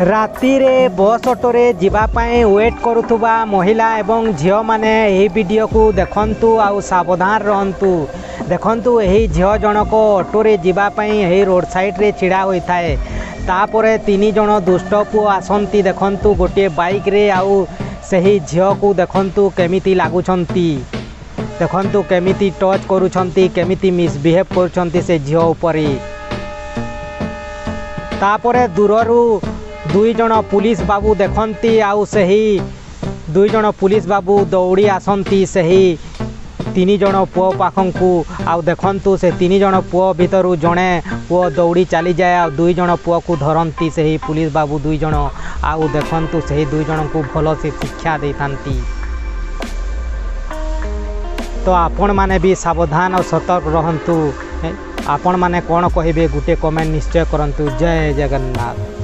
रातिरे बस ऑटोरे जीवापाई वेट करुथुबा महिला एवं झियो माने एही वीडियो को देखंतु आउ सावधान रहंतु। देखंतु एही झियो जनक ऑटोरे जीवापाई एही रोड साइड रे छिड़ा होई थाए। तापरे तीन जण दुष्ट पुओ आसंती। देखंतु गोटे बाइक रे आउ सही झियो को देखंतु केमिति लागुछंती। देखंतु केमिति टच करूछंती, केमिति मिसबिहेव करूछंती से झियो उपरी। तापरे दूररू दुई जण पुलिस बाबू देखंती आउ सही दुई जण पुलिस बाबू दौड़ी आसंती सही तीन जण पुओ पाखंकु। आउ देखंतु से तीन जण पुओ भितरु जणे पुओ दौड़ी चली जाए आ दुई जण पुओ को धरंती सही पुलिस बाबू दुई जण। आउ देखंतु सही दुई जण को भल से शिक्षा देथांती। तो आपण माने भी सावधान और सतर्क रहंतु। आपण माने कोन कहिबे गुटे कमेंट निश्चय करंतु। जय जगन्नाथ।